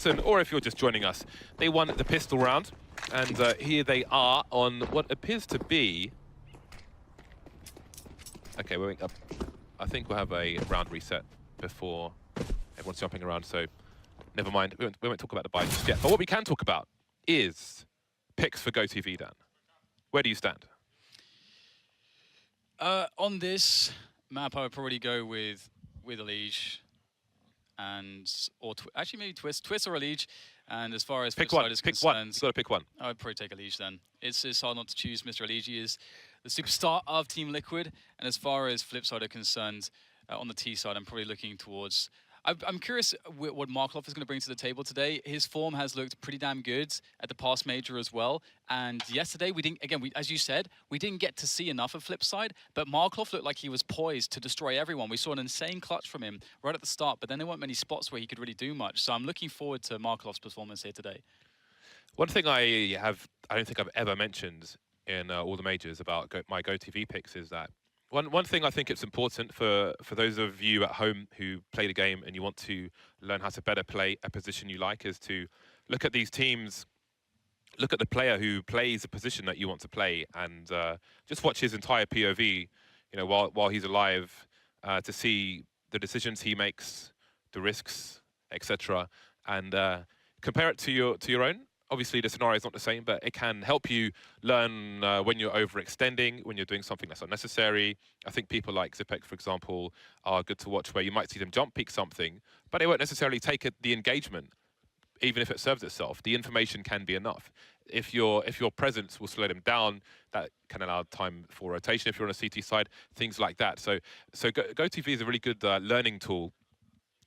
person, or if you're just joining us, they won the pistol round. And here they are on what appears to be... Okay, we're up. I think we'll have a round reset before everyone's jumping around, so never mind. We won't talk about the buy just yet. But what we can talk about is picks for GoTV, Dan. Where do you stand? On this map, I would probably go with EliGe and actually maybe Twistzz or EliGe. And as far as FlipSid is concerned, You've got to pick one. I would probably take EliGe then. It's hard not to choose. Mr. EliGe is the superstar of Team Liquid, and as far as FlipSid are concerned, on the T side, I'm probably looking towards. I'm curious what Markeloff is going to bring to the table today. His form has looked pretty damn good at the past major as well. And yesterday, we didn't, again, as you said, we didn't get to see enough of FlipSid, but Markeloff looked like he was poised to destroy everyone. We saw an insane clutch from him right at the start, but then there weren't many spots where he could really do much. So I'm looking forward to Markeloff's performance here today. One thing I don't think I've ever mentioned in all the majors about my GoTV picks is that One thing I think it's important for those of you at home who play the game and you want to learn how to better play a position you like is to look at these teams, look at the player who plays a position that you want to play, and just watch his entire POV, you know, while he's alive, to see the decisions he makes, the risks, etc., and compare it to your own. Obviously, the scenario is not the same, but it can help you learn when you're overextending, when you're doing something that's unnecessary. I think people like Zipek, for example, are good to watch, where you might see them jump peek something, but they won't necessarily take the engagement, even if it serves itself. The information can be enough. If your presence will slow them down, that can allow time for rotation if you're on a CT side, things like that. So GoTV is a really good learning tool,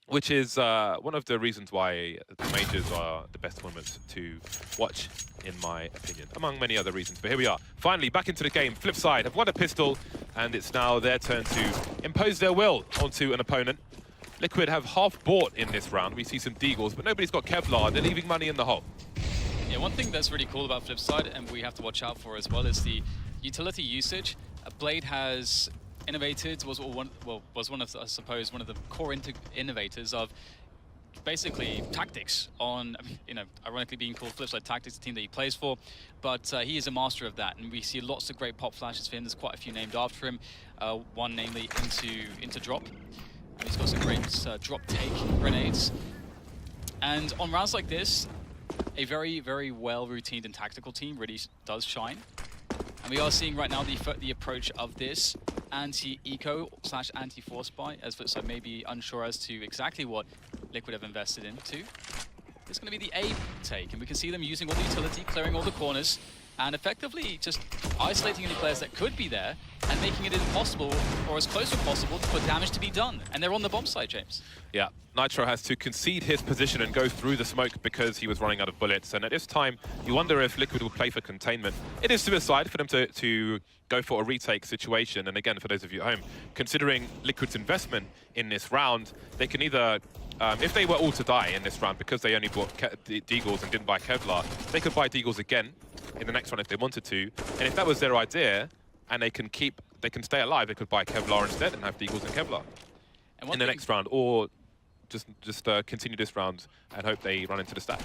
which is one of the reasons why the majors are the best tournaments to watch, in my opinion, among many other reasons. But here we are, finally back into the game. FlipSid have won a pistol, and it's now their turn to impose their will onto an opponent. Liquid have half bought in this round. We see some deagles, but nobody's got Kevlar. They're leaving money in the hole. Yeah, one thing that's really cool about FlipSid, and we have to watch out for as well, is the utility usage. Blade has innovated, was one of, I suppose, one of the core innovators of basically tactics on, you know, ironically being called FlipSid Tactics, the team that he plays for, but he is a master of that, and we see lots of great pop flashes for him. There's quite a few named after him, one namely into drop. And he's got some great drop take grenades. And on rounds like this, a very, very well routined and tactical team really does shine. And we are seeing right now the approach of this anti-eco / anti-force buy, as FlipSid may be unsure as to exactly what Liquid have invested into. It's going to be the A take, and we can see them using all the utility, clearing all the corners, and effectively just isolating any players that could be there and making it impossible, or as close as possible, for damage to be done. And they're on the bomb side, James. Yeah, Nitro has to concede his position and go through the smoke because he was running out of bullets. And at this time, you wonder if Liquid will play for containment. It is suicide for them to go for a retake situation. And again, for those of you at home, considering Liquid's investment in this round, they can either, if they were all to die in this round because they only bought deagles and didn't buy Kevlar, they could buy deagles again in the next one if they wanted to. And if that was their idea, and they can stay alive, they could buy Kevlar instead and have deagles and Kevlar in the next round, or just continue this round and hope they run into the stack.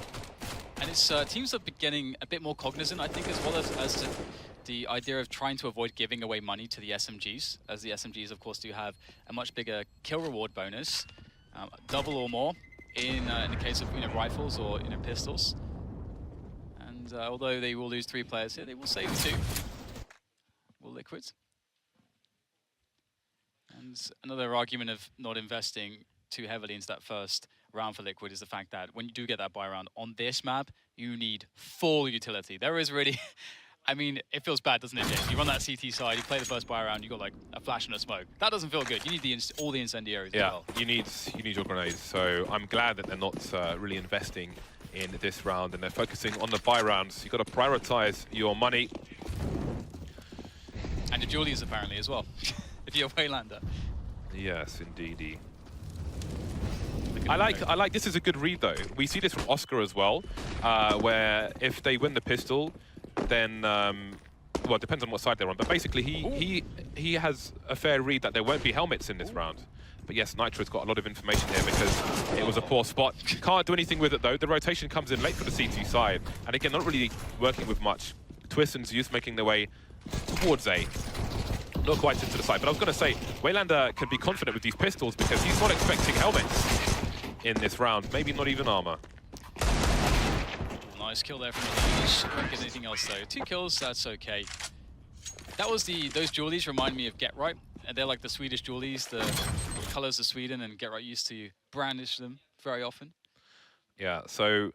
And it's teams are getting a bit more cognizant, I think, as well as to the idea of trying to avoid giving away money to the SMGs, as the SMGs, of course, do have a much bigger kill reward bonus, double or more in the case of rifles or pistols. And although they will lose 3 players here, they will save 2. Will Liquid. And another argument of not investing too heavily into that first round for Liquid is the fact that when you do get that buy round on this map, you need full utility. There is really, I mean, it feels bad, doesn't it, James? You run that CT side, you play the first buy round, you got like a flash and a smoke. That doesn't feel good. You need all the incendiaries as well. You need your grenades. So I'm glad that they're not really investing in this round and they're focusing on the buy rounds. You've got to prioritize your money. And the Julius apparently as well, if you're wayLander. Yes, indeedy. I like this is a good read though. We see this from Oscar as well, where if they win the pistol, then well, it depends on what side they're on. But basically, he has a fair read that there won't be helmets in this round. But yes, Nitro's got a lot of information here because it was a poor spot. Can't do anything with it though. The rotation comes in late for the C2 side. And again, not really working with much. Twistzz and zews making their way towards A. Not quite into the side. But I was going to say, wayLander can be confident with these pistols because he's not expecting helmets in this round. Maybe not even armor. Nice kill there from EliGe. Don't get anything else though. 2 kills, that's okay. That was those jewelies remind me of Get Right. And they're like the Swedish jewelies, the colors of Sweden, and Get Right used to brandish them very often. Yeah, so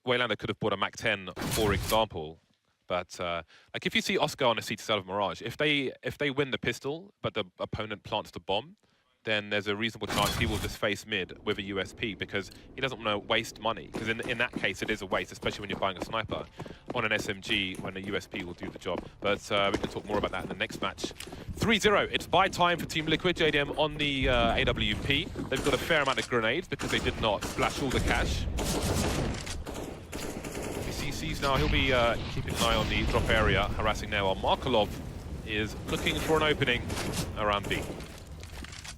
wayLander could have bought a Mac 10, for example. But like if you see Oscar on a C2 side of Mirage, if they win the pistol, but the opponent plants the bomb, then there's a reasonable chance he will just face mid with a USP because he doesn't want to waste money. Because in that case, it is a waste, especially when you're buying a sniper on an SMG when a USP will do the job. But we can talk more about that in the next match. 3-0, it's buy time for Team Liquid. JDM on the AWP. They've got a fair amount of grenades because they did not splash all the cash. He sees now, he'll be keeping an eye on the drop area, harassing now, while Markeloff is looking for an opening around B.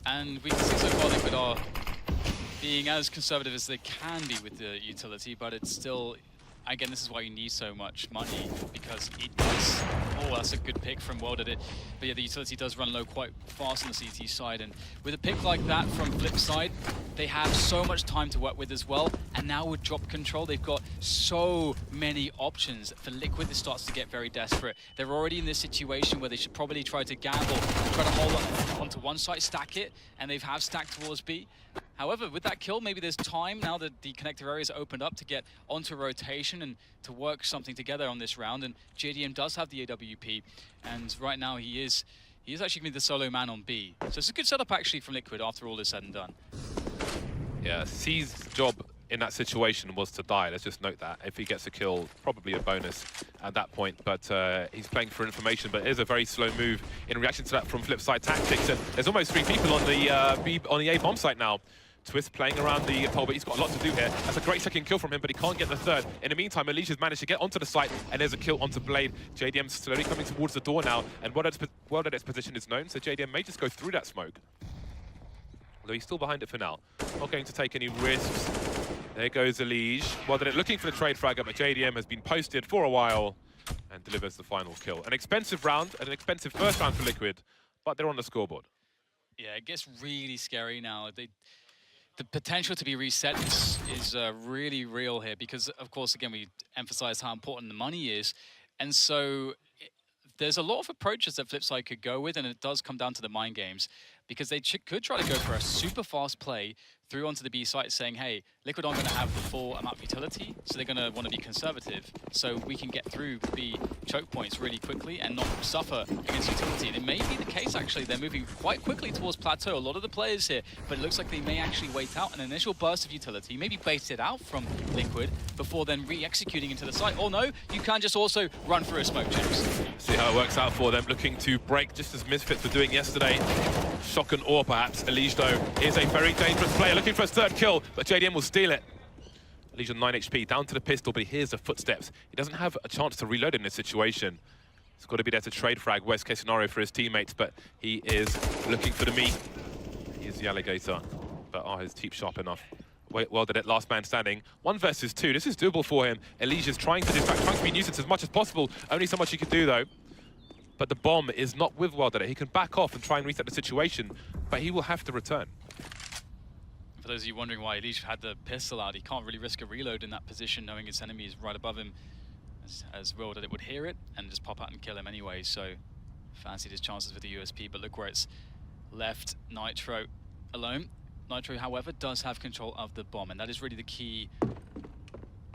And we can see so far Liquid are being as conservative as they can be with the utility, but it's still, again, this is why you need so much money, because it does, oh, that's a good pick from WorldEdit. But yeah, the utility does run low quite fast on the CT side, and with a pick like that from FlipSid, they have so much time to work with as well, and now with drop control, they've got so many options. For Liquid, this starts to get very desperate. They're already in this situation where they should probably try to gamble, try to hold on onto one side, stack it, and they have stacked towards B. However, with that kill, maybe there's time now that the connector area is opened up to get onto rotation and to work something together on this round. And JDM does have the AWP, and right now he is actually going to be the solo man on B. So it's a good setup actually from Liquid after all is said and done. Yeah, C's job in that situation was to die. Let's just note that. If he gets a kill, probably a bonus at that point. But he's playing for information. But it is a very slow move in reaction to that from FlipSid Tactics. And there's almost 3 people on the A bomb site now. Twistzz playing around the pole, but he's got a lot to do here. That's a great second kill from him, but he can't get the third. In the meantime, EliGe has managed to get onto the site, and there's a kill onto Blade. JDM slowly coming towards the door now, and WorldEdit's position is known, so JDM may just go through that smoke. Although he's still behind it for now. Not going to take any risks. There goes EliGe. WorldEdit looking for the trade fragger, but JDM has been posted for a while and delivers the final kill. An expensive round, an expensive first round for Liquid, but they're on the scoreboard. Yeah, it gets really scary now. The potential to be reset is really real here because, of course, again, we emphasize how important the money is. And so there's a lot of approaches that FlipSid could go with, and it does come down to the mind games because they could try to go for a super fast play through onto the B site saying, hey, Liquid aren't going to have the full amount of utility, so they're going to want to be conservative so we can get through B choke points really quickly and not suffer against utility. And it may be the case, actually. They're moving quite quickly towards plateau, a lot of the players here, but it looks like they may actually wait out an initial burst of utility, maybe bait it out from Liquid before then re-executing into the site. Or no, you can just also run through a smoke, James. See how it works out for them, looking to break just as Misfits were doing yesterday. Shock and awe, perhaps. EliGe, though, is a very dangerous player, looking for his third kill, but JDM will steal it. EliGe on 9 HP, down to the pistol, but he hears the footsteps. He doesn't have a chance to reload in this situation. He's got to be there to trade frag, worst case scenario for his teammates, but he is looking for the meat. He is the alligator, but are his teeth sharp enough? WorldEdit, last man standing. 1 versus 2, this is doable for him. EliGe is trying to distract, trying to be nuisance as much as possible. Only so much he can do, though. But the bomb is not with WorldEdit. He can back off and try and reset the situation, but he will have to return. For those of you wondering why EliGe had the pistol out, he can't really risk a reload in that position, knowing his enemy is right above him, as WorldEdit would hear it and just pop out and kill him anyway. So fancied his chances with the USP, but look where it's left Nitro alone. Nitro, however, does have control of the bomb, and that is really the key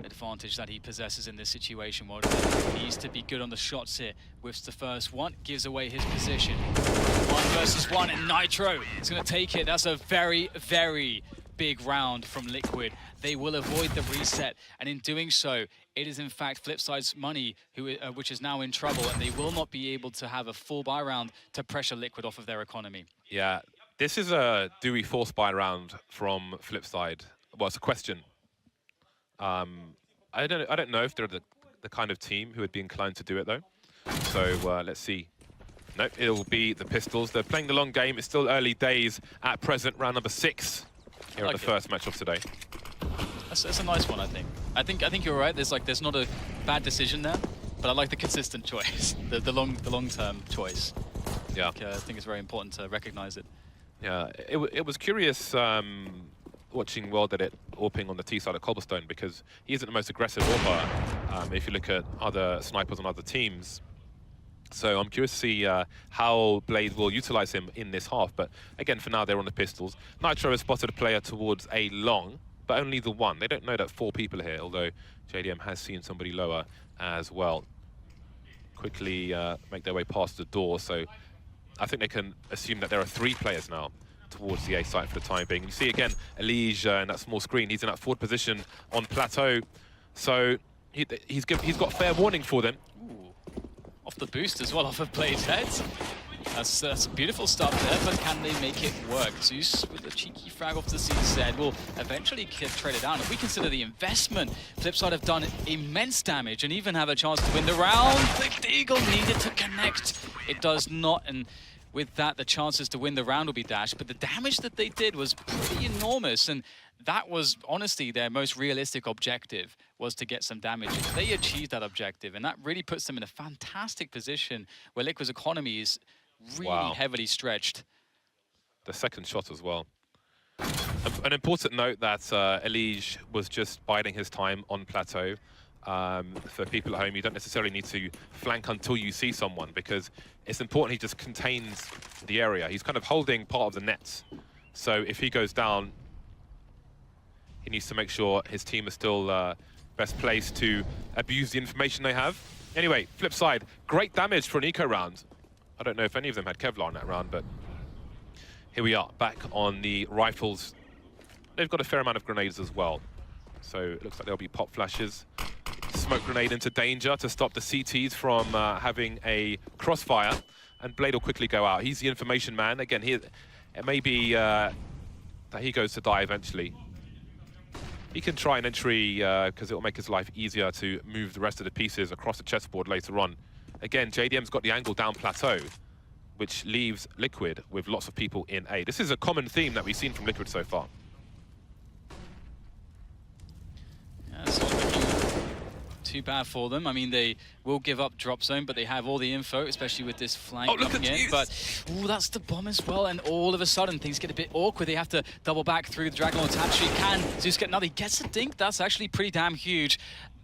advantage that he possesses in this situation. WorldEdit needs to be good on the shots here. Whiffs the first one, gives away his position. 1 versus 1, and Nitro is going to take it. That's a very, very big round from Liquid. They will avoid the reset, and in doing so, it is in fact FlipSid's money which is now in trouble, and they will not be able to have a full buy round to pressure Liquid off of their economy. Yeah, this is a do we force buy round from FlipSid? Well, it's a question. I don't know if they're the kind of team who would be inclined to do it though. So let's see No, it'll be the Pistols. They're playing the long game. It's still early days at present. Round number 6 here at the first match of today. That's a nice one, I think. I think you're right. There's not a bad decision there, but I like the consistent choice, the long-term choice. Yeah, I think it's very important to recognize it. Yeah, it was curious watching WorldEdit AWPing on the T side of Cobblestone, because he isn't the most aggressive AWPer if you look at other snipers on other teams. So I'm curious to see how Blade will utilize him in this half. But again, for now, they're on the Pistols. Nitro has spotted a player towards a long, but only the one. They don't know that 4 people are here, although JDM has seen somebody lower as well. Quickly make their way past the door. So I think they can assume that there are 3 players now towards the A site for the time being. You see again, EliGe in that small screen. He's in that forward position on plateau. So he's got fair warning for them. Off the boost as well, off of Blade's head. That's beautiful stuff there, but can they make it work? Zews with a cheeky frag off the CZ will eventually trade it down. If we consider the investment, FlipSid have done immense damage and even have a chance to win the round. The Eagle needed to connect. It does not, and with that, the chances to win the round will be dashed, but the damage that they did was pretty enormous, and that was honestly their most realistic objective, was to get some damage. They achieved that objective, and that really puts them in a fantastic position where Liquid's economy is really heavily stretched. The second shot as well. An important note that EliGe was just biding his time on plateau. For people at home, you don't necessarily need to flank until you see someone, because it's important he just contains the area. He's kind of holding part of the nets. So if he goes down, he needs to make sure his team is still best placed to abuse the information they have. Anyway, flip side, great damage for an eco round. I don't know if any of them had Kevlar in that round, but here we are, back on the rifles. They've got a fair amount of grenades as well. So it looks like there'll be pop flashes. Smoke grenade into danger to stop the CTs from having a crossfire. And Blade will quickly go out. He's the information man. Again, it may be that he goes to die eventually. He can try an entry because it will make his life easier to move the rest of the pieces across the chessboard later on. Again, JDM's got the angle down plateau, which leaves Liquid with lots of people in A. This is a common theme that we've seen from Liquid so far. Yeah, it's not looking too bad for them. I mean, they will give up drop zone, but they have all the info, especially with this flank coming in. But that's the bomb as well, and all of a sudden things get a bit awkward. They have to double back through the Dragon Lord Tapestry. Can Zeus get another? He gets a dink. That's actually pretty damn huge.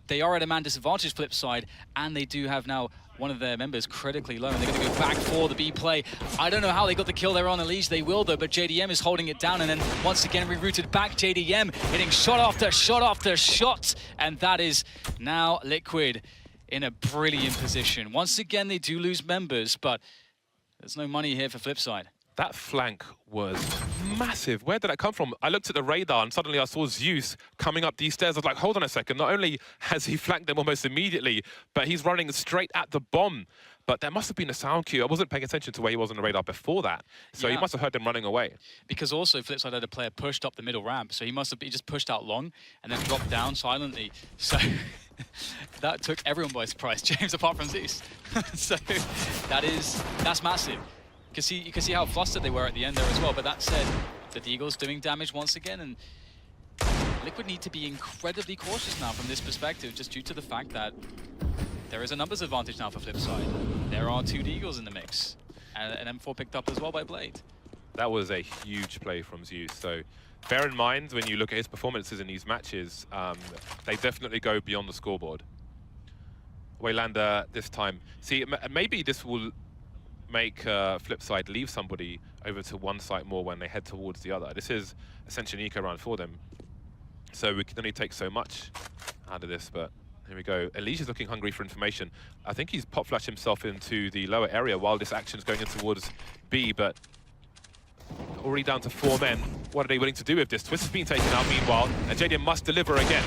They are at a man disadvantage flip side, and they do have now one of their members critically low, and they're going to go back for the B play. I don't know how they got the kill there on EliGe. They will, though, but JDM is holding it down, and then once again rerouted back. JDM hitting shot after shot after shot, and that is now Liquid in a brilliant position. Once again, they do lose members, but there's no money here for FlipSid. That flank was massive. Where did that come from? I looked at the radar and suddenly I saw Zeus coming up these stairs. I was like, hold on a second. Not only has he flanked them almost immediately, but he's running straight at the bomb. But there must have been a sound cue. I wasn't paying attention to where he was on the radar before that. So he must have heard them running away. Because also FlipSid had a player pushed up the middle ramp. So he just pushed out long and then dropped down silently. So that took everyone by surprise, James, apart from Zeus. So that's massive. You can see how flustered they were at the end there as well. But that said, the Eagle's doing damage once again, and Liquid need to be incredibly cautious now from this perspective, just due to the fact that there is a numbers advantage now for FlipSid. There are 2 Eagles in the mix, and an M4 picked up as well by Blade. That was a huge play from Zeus. So bear in mind, when you look at his performances in these matches, they definitely go beyond the scoreboard. wayLander this time. See, maybe this will make FlipSid leave somebody over to one site more when they head towards the other. This is essentially an eco round for them. So we can only take so much out of this, but here we go. EliGe is looking hungry for information. I think he's pop flashed himself into the lower area while this action's going in towards B, but already down to 4 men. What are they willing to do with this? Twistzz has been taken out meanwhile, and JDM must deliver again.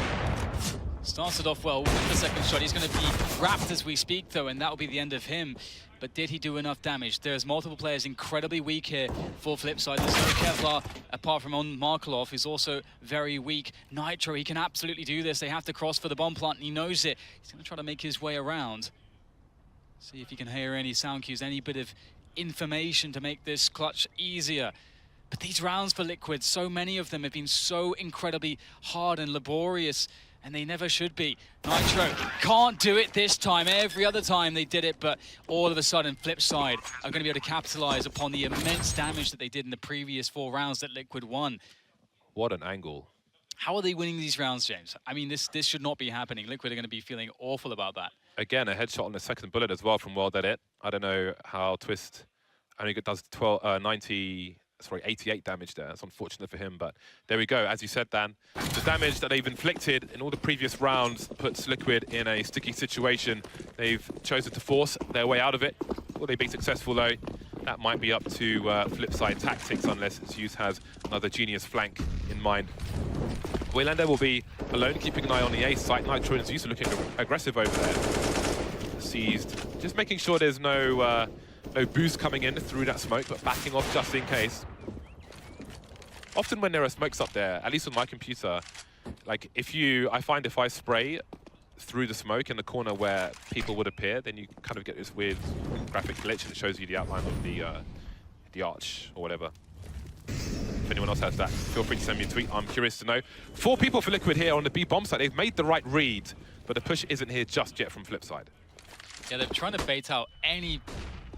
Started off well with the second shot. He's going to be wrapped as we speak, though, and that will be the end of him. But did he do enough damage? There's multiple players incredibly weak here for FlipSid. There's no Kevlar, apart from on Markeloff, who's also very weak. Nitro, he can absolutely do this. They have to cross for the bomb plant, and he knows it. He's going to try to make his way around. See if he can hear any sound cues, any bit of information to make this clutch easier. But these rounds for Liquid, so many of them have been so incredibly hard and laborious, and they never should be. Nitro can't do it this time. Every other time they did it, but all of a sudden, FlipSid are going to be able to capitalize upon the immense damage that they did in the previous 4 rounds that Liquid won. What an angle. How are they winning these rounds, James? I mean, this should not be happening. Liquid are going to be feeling awful about that. Again, a headshot on the second bullet as well from WorldEdit. I don't know how Twistzz only does 88 damage there. That's unfortunate for him, but there we go. As you said, Dan, the damage that they've inflicted in all the previous rounds puts Liquid in a sticky situation. They've chosen to force their way out of it. Will they be successful, though? That might be up to FlipSid tactics, unless zews has another genius flank in mind. wayLander will be alone, keeping an eye on the A site. Nitro and zews are looking aggressive over there. Seized, just making sure there's no boost coming in through that smoke, but backing off just in case. Often when there are smokes up there, at least on my computer, like I find if I spray through the smoke in the corner where people would appear, then you kind of get this weird graphic glitch and it shows you the outline of the arch or whatever. If anyone else has that, feel free to send me a tweet. I'm curious to know. 4 people for Liquid here on the B bomb site. They've made the right read, but the push isn't here just yet from FlipSid. Yeah, they're trying to bait out any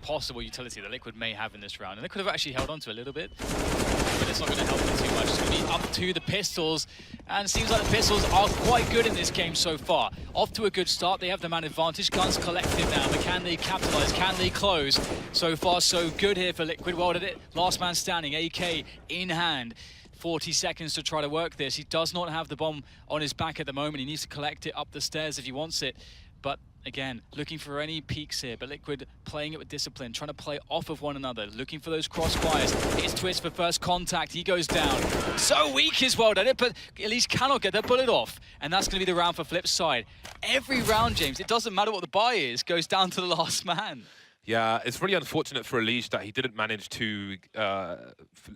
possible utility that Liquid may have in this round. And Liquid have actually held on to a little bit, but it's not going to help them too much. It's going to be up to the pistols, and it seems like the pistols are quite good in this game so far. Off to a good start. They have the man advantage. Guns collected now, but can they capitalize? Can they close? So far, so good here for Liquid. WorldEdit, last man standing, AK in hand. 40 seconds to try to work this. He does not have the bomb on his back at the moment. He needs to collect it up the stairs if he wants it. But again, looking for any peaks here, but Liquid playing it with discipline, trying to play off of one another, looking for those crossfires. It's Twistzz for first contact. He goes down. So weak is WorldEdit, but EliGe cannot get their bullet off. And that's going to be the round for FlipSid. Every round, James, it doesn't matter what the buy is, goes down to the last man. Yeah, it's really unfortunate for EliGe that he didn't manage to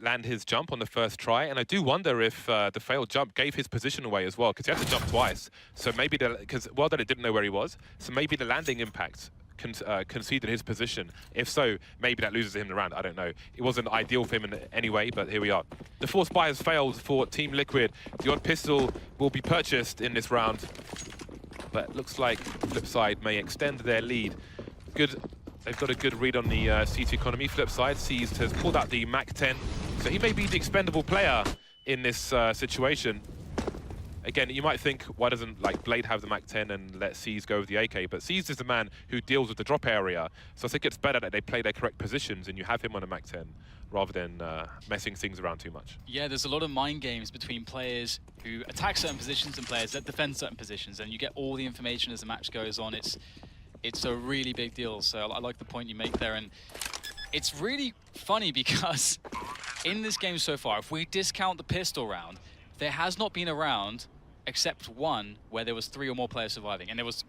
land his jump on the first try, and I do wonder if the failed jump gave his position away as well, because he had to jump twice. So maybe, because WorldEdit didn't know where he was, so maybe the landing impact conceded his position. If so, maybe that loses him the round. I don't know. It wasn't ideal for him in any way, but here we are. The force buy has failed for Team Liquid. The odd pistol will be purchased in this round, but looks like FlipSid may extend their lead. Good. They've got a good read on the CT economy. FlipSid, Twistzz has pulled out the MAC-10, so he may be the expendable player in this situation. Again, you might think, why doesn't Blade have the MAC-10 and let Twistzz go with the AK? But Twistzz is the man who deals with the drop area, so I think it's better that they play their correct positions and you have him on a MAC-10 rather than messing things around too much. Yeah, there's a lot of mind games between players who attack certain positions and players that defend certain positions, and you get all the information as the match goes on. It's a really big deal, so I like the point you make there. And it's really funny because in this game so far, if we discount the pistol round, there has not been a round except one where there was 3 or more players surviving. And there was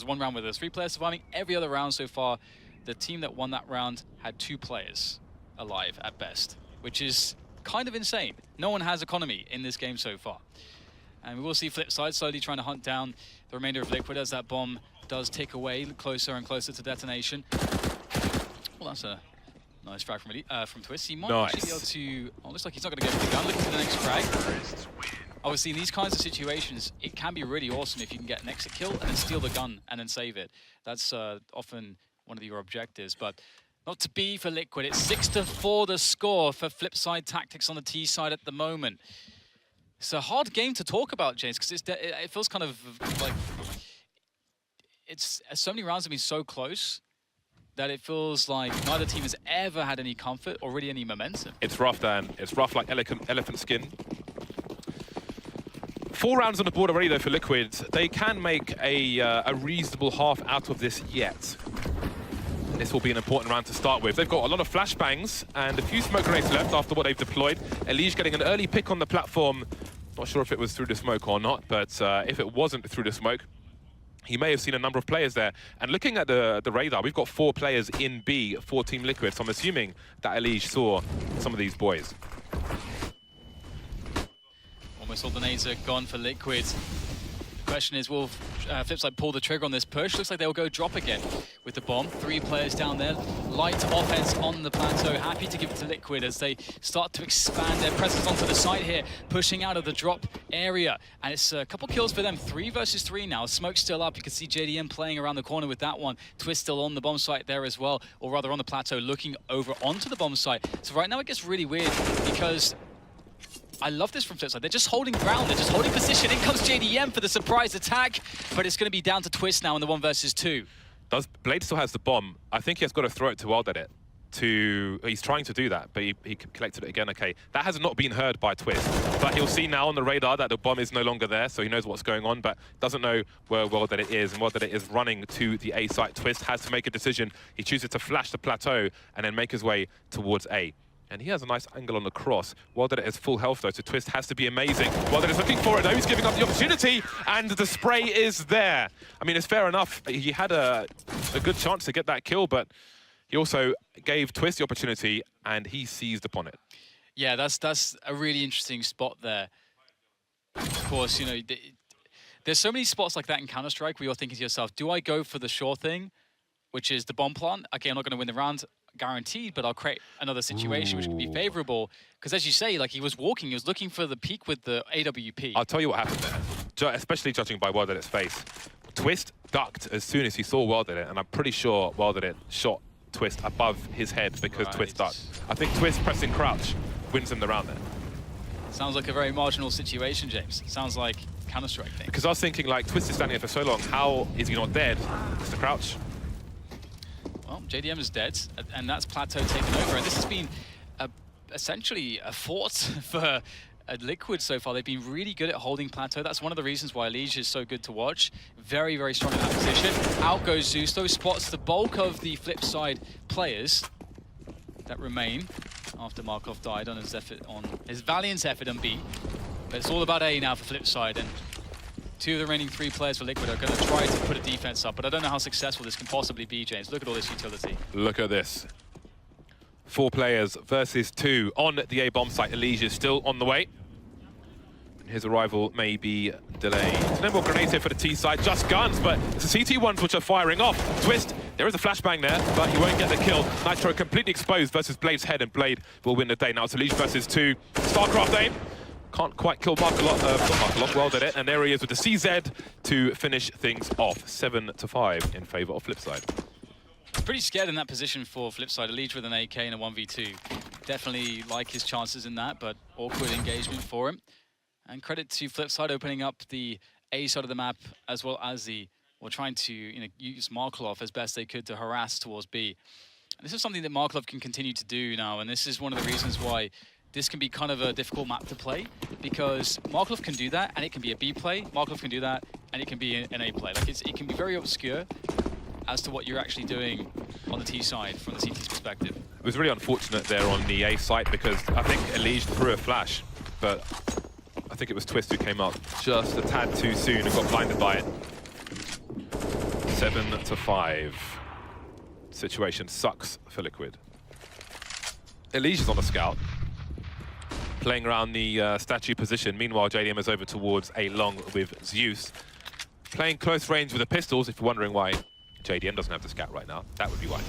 one round where there was 3 players surviving. Every other round so far, the team that won that round had 2 players alive at best, which is kind of insane. No one has economy in this game so far. And we will see FlipSid slowly trying to hunt down the remainder of Liquid as that bomb does tick away closer and closer to detonation. Well, that's a nice frag from Twistzz. He might actually be able to... Oh, looks like he's not going to go for the gun. Looking for the next frag. Obviously, in these kinds of situations, it can be really awesome if you can get an exit kill and then steal the gun and then save it. That's often one of your objectives, but not to be for Liquid. It's 6-4 the score for FlipSid tactics on the T side at the moment. It's a hard game to talk about, James, because it feels kind of like... so many rounds have been so close that it feels like neither team has ever had any comfort or really any momentum. It's rough, Dan. It's rough like elephant skin. 4 rounds on the board already, though, for Liquid. They can make a reasonable half out of this yet. This will be an important round to start with. They've got a lot of flashbangs and a few smoke grenades left after what they've deployed. EliGe getting an early pick on the platform. Not sure if it was through the smoke or not, but if it wasn't through the smoke, he may have seen a number of players there. And looking at the radar, we've got 4 players in B for Team Liquid, so I'm assuming that EliGe saw some of these boys. Almost all the nades are gone for Liquid. Question is, will FlipSid pull the trigger on this push? Looks like they'll go drop again with the bomb. 3 players down there. Light offense on the plateau. Happy to give it to Liquid as they start to expand their presence onto the site here, pushing out of the drop area. And it's a couple kills for them. 3 versus 3 now. Smoke's still up. You can see JDM playing around the corner with that one. Twistzz still on the bomb site there as well, or rather on the plateau, looking over onto the bomb site. So right now it gets really weird because I love this from FlipSid. They're just holding ground. They're just holding position. In comes JDM for the surprise attack, but it's going to be down to Twistzz now in the 1 versus 2. Blade still has the bomb. I think he has got to throw it to WorldEdit. He's trying to do that, but he collected it again. Okay, that has not been heard by Twistzz, but he'll see now on the radar that the bomb is no longer there, so he knows what's going on, but doesn't know where WorldEdit is, and WorldEdit is running to the A site. Twistzz has to make a decision. He chooses to flash the plateau and then make his way towards A. And he has a nice angle on the cross. WorldEdit is full health though, so Twistzz has to be amazing. WorldEdit is looking for it though, he's giving up the opportunity, and the spray is there. I mean, it's fair enough. He had a good chance to get that kill, but he also gave Twistzz the opportunity, and he seized upon it. Yeah, that's a really interesting spot there. Of course, you know, there's so many spots like that in Counter-Strike where you're thinking to yourself, do I go for the sure thing, which is the bomb plant? Okay, I'm not going to win the round, guaranteed, but I'll create another situation which could be favorable. Because as you say, like he was walking, he was looking for the peak with the AWP. I'll tell you what happened there, especially judging by WorldEdit's face. Twistzz ducked as soon as he saw WorldEdit, and I'm pretty sure WorldEdit shot Twistzz above his head because Twistzz ducked. I think Twistzz pressing crouch wins him the round there. Sounds like a very marginal situation, James. Sounds like Counter-Strike thing. Because I was thinking, like, Twistzz is standing there for so long, how is he not dead? It's the crouch. Well, JDM is dead, and that's Plateau taken over. And this has been essentially a fort for Liquid so far. They've been really good at holding Plateau. That's one of the reasons why EliGe is so good to watch. Very, very strong in that position. Out goes zews, though, spots the bulk of the FlipSid players that remain after Markeloff died on his valiant effort on B. But it's all about A now for FlipSid, and 2 of the remaining 3 players for Liquid are going to try to put a defense up, but I don't know how successful this can possibly be, James. Look at all this utility. Look at this. 4 players versus 2 on the A bomb site. EliGe is still on the way. And his arrival may be delayed. There's no more grenades here for the T side, just guns, but it's the CT ones which are firing off. Twistzz, there is a flashbang there, but he won't get the kill. Nitro completely exposed versus Blade's head, and Blade will win the day. Now it's EliGe versus 2. StarCraft aim. Can't quite kill Markeloff, WorldEdit, and there he is with the CZ to finish things off. 7-5 in favor of FlipSid. Pretty scared in that position for FlipSid. EliGe with an AK and a 1v2. Definitely like his chances in that, but awkward engagement for him. And credit to FlipSid opening up the A side of the map, as well as trying to use Markeloff as best they could to harass towards B. And this is something that Markeloff can continue to do now, and this is one of the reasons why this can be kind of a difficult map to play, because Markeloff can do that, and it can be a B play. Markeloff can do that, and it can be an A play. Like it can be very obscure as to what you're actually doing on the T side from the CT's perspective. It was really unfortunate there on the A site because I think EliGe threw a flash, but I think it was Twistzz who came up just a tad too soon and got blinded by it. 7-5. Situation sucks for Liquid. EliGe is on the scout, playing around the statue position. Meanwhile, JDM is over towards A long with zews. Playing close range with the pistols, if you're wondering why JDM doesn't have the scout right now, that would be why.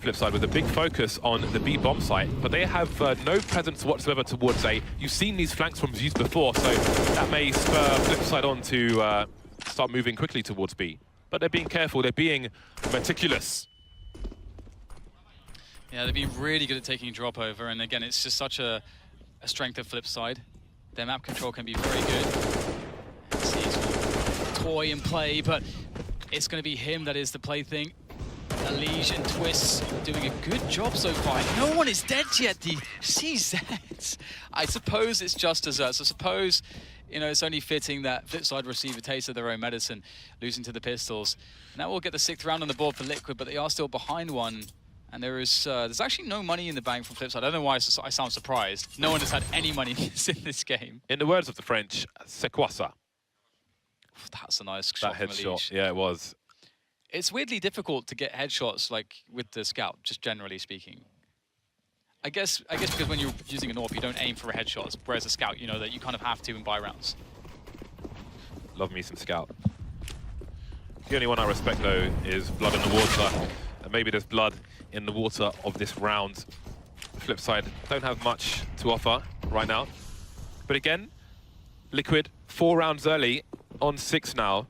FlipSid with a big focus on the B bomb site, but they have no presence whatsoever towards A. You've seen these flanks from zews before, so that may spur FlipSid on to start moving quickly towards B. But they're being careful, they're being meticulous. Yeah, they've been really good at taking drop over, and again, it's just such a strength of FlipSid. Their map control can be very good. See, toy and play, but it's going to be him that is the plaything. EliGe and Twistzz doing a good job so far. No one is dead yet, the CZ. I suppose it's just desserts. I suppose, it's only fitting that FlipSid receive a taste of their own medicine, losing to the pistols. Now we'll get the 6th round on the board for Liquid, but they are still behind one. And there's actually no money in the bank from FlipSid. I don't know why I sound surprised. No one has had any money in this game. In the words of the French, c'est quoi ça? That's a nice shot from EliGe. Headshot, yeah, it was. It's weirdly difficult to get headshots, like, with the scout, just generally speaking. I guess because when you're using an AWP, you don't aim for headshots, whereas a scout, that you kind of have to in buy rounds. Love me some Scout. The only one I respect, though, is Blood in the Water. And maybe there's blood in the water of this round. FlipSid don't have much to offer right now. But again, Liquid, 4 rounds early, on 6 now.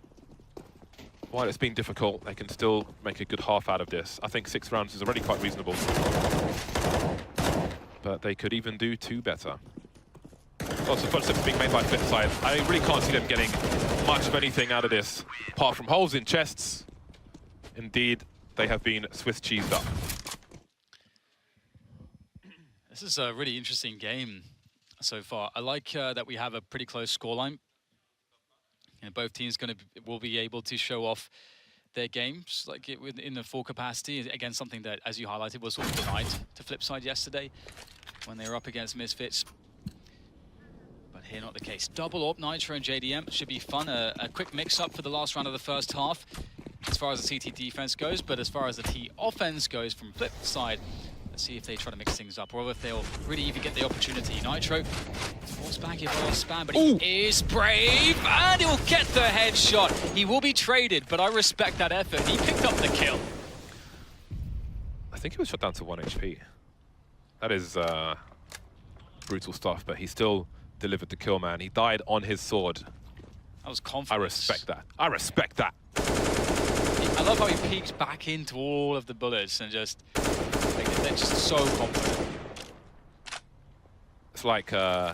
While it's been difficult, they can still make a good half out of this. I think 6 rounds is already quite reasonable. But they could even do 2 better. Lots of footsteps being made by FlipSid. I really can't see them getting much of anything out of this, apart from holes in chests. Indeed, they have been Swiss cheesed up. This is a really interesting game so far. I like that we have a pretty close scoreline. Both teams will be able to show off their games like in the full capacity. Again, something that, as you highlighted, was sort of denied to FlipSid yesterday when they were up against Misfits. But here, not the case. Double up Nitro and JDM should be fun. A quick mix-up for the last round of the first half as far as the CT defense goes, but as far as the T offense goes from FlipSid, let's see if they try to mix things up, or if they'll really even get the opportunity. Nitro falls back, it was spam, but he is brave, and he'll get the headshot. He will be traded, but I respect that effort. He picked up the kill. I think he was shot down to 1 HP. That is brutal stuff, but he still delivered the kill, man. He died on his sword. That was confidence. I respect that. I respect that. I love how he peeks back into all of the bullets and just, like, they're just so confident. It's like The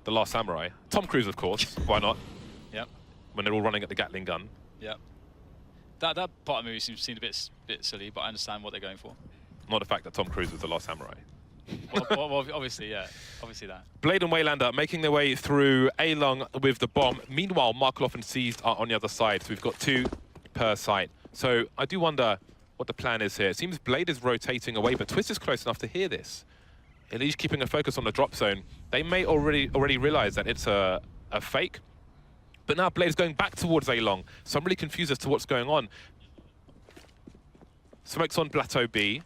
Last Samurai. Tom Cruise, of course. Why not? Yep. When they're all running at the Gatling gun. Yep. That part of the movie seems a bit silly, but I understand what they're going for. Not the fact that Tom Cruise was The Last Samurai. well, obviously, yeah. Obviously that. Blade and wayLander making their way through A-Long with the bomb. Meanwhile, Markeloff and zews are on the other side, so we've got 2 per site. So I do wonder what the plan is here. It seems Blade is rotating away, but Twistzz is close enough to hear this. EliGe keeping a focus on the drop zone. They may already realize that it's a fake, but now Blade is going back towards A-Long, so I'm really confused as to what's going on. Smoke's on Plateau B.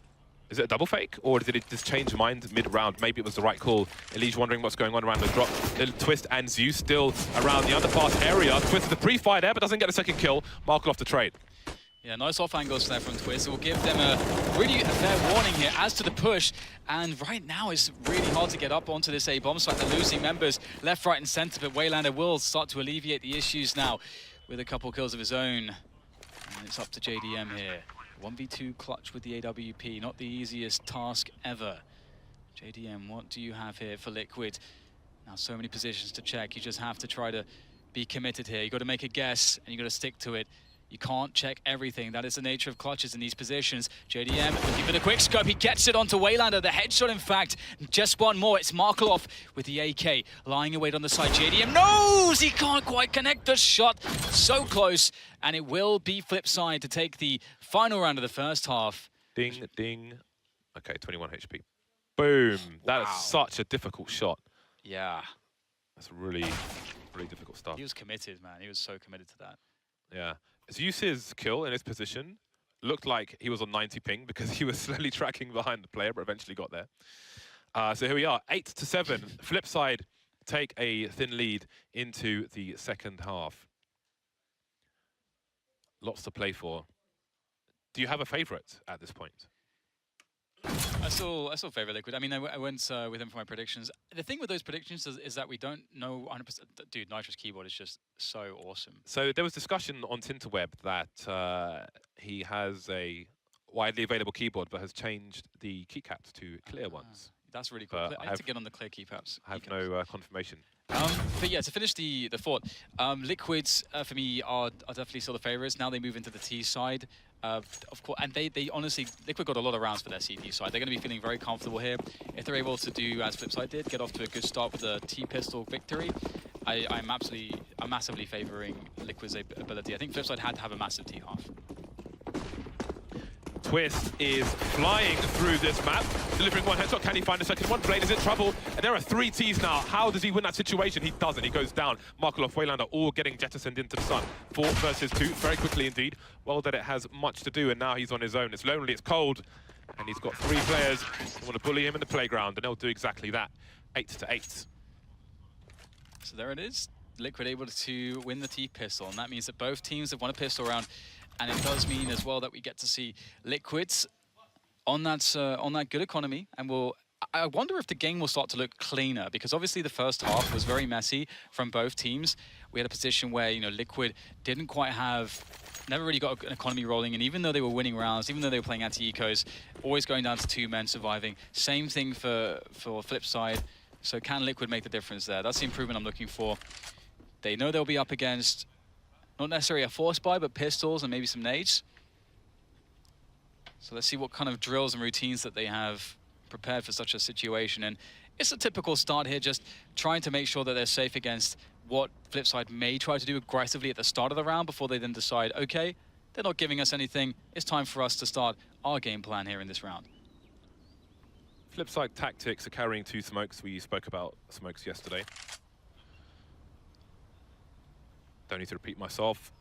Is it a double fake, or did it just change mind mid-round? Maybe it was the right call. EliGe wondering what's going on around the drop. Twistzz and zews still around the underpass area. Twistzz the pre-fire there, but doesn't get a second kill. Markeloff to trade. Yeah, nice off angles there from Twistzz. It will give them a really fair warning here as to the push. And right now, it's really hard to get up onto this A-bomb site. They're losing members left, right, and center, but wayLander will start to alleviate the issues now with a couple kills of his own. And it's up to JDM here. 1v2 clutch with the AWP, not the easiest task ever. JDM, what do you have here for Liquid? Now, so many positions to check. You just have to try to be committed here. You got to make a guess, and you got to stick to it. You can't check everything. That is the nature of clutches in these positions. JDM looking for the quick scope. He gets it onto wayLander. The headshot, in fact. Just one more. It's Markeloff with the AK lying await on the side. JDM knows he can't quite connect the shot. So close. And it will be FlipSid to take the final round of the first half. Ding, ding. Okay, 21 HP. Boom. That Wow. is such a difficult shot. Yeah. That's really, really difficult stuff. He was committed, man. He was so committed to that. Yeah. zews' kill in his position looked like he was on 90 ping because he was slowly tracking behind the player, but eventually got there. So here we are, 8-7. FlipSid take a thin lead into the second half. Lots to play for. Do you have a favorite at this point? I still favor Liquid. I mean, I went with him for my predictions. The thing with those predictions is that we don't know 100%. Dude, Nitro's keyboard is just so awesome. So there was discussion on Tinterweb that he has a widely available keyboard, but has changed the keycaps to clear ones. That's really cool. I have to get on the clear keycaps. I have no confirmation. But yeah, to finish the fort, Liquids for me are definitely still the favorites. Now they move into the T side. Of course, and they honestly, Liquid got a lot of rounds for their CT side. They're going to be feeling very comfortable here. If they're able to do as FlipSid did, get off to a good start with a T-pistol victory, I'm massively favoring Liquid's ability. I think FlipSid had to have a massive T half. Twistzz is flying through this map, delivering one headshot. Can he find a second one? Blade is in trouble, and there are 3 Ts now. How does he win that situation? He doesn't. He goes down. Markeloff, wayLander, all getting jettisoned into the sun. 4 versus 2, very quickly indeed. WorldEdit has much to do, and now he's on his own. It's lonely, it's cold, and he's got 3 players who want to bully him in the playground, and they'll do exactly that. 8-8. So there it is. Liquid able to win the T-pistol, and that means that both teams have won a pistol round, and it does mean as well that we get to see Liquids on that good economy, and I wonder if the game will start to look cleaner, because obviously the first half was very messy from both teams. We had a position where, you know, Liquid didn't quite never really got an economy rolling, and even though they were winning rounds, even though they were playing anti-ecos, always going down to 2 men surviving. Same thing for FlipSid. So can Liquid make the difference there? That's the improvement I'm looking for. They know they'll be up against not necessarily a force buy, but pistols and maybe some nades. So let's see what kind of drills and routines that they have prepared for such a situation. And it's a typical start here, just trying to make sure that they're safe against what FlipSid may try to do aggressively at the start of the round before they then decide, okay, they're not giving us anything. It's time for us to start our game plan here in this round. FlipSid tactics are carrying 2 smokes. We spoke about smokes yesterday. Don't need to repeat myself.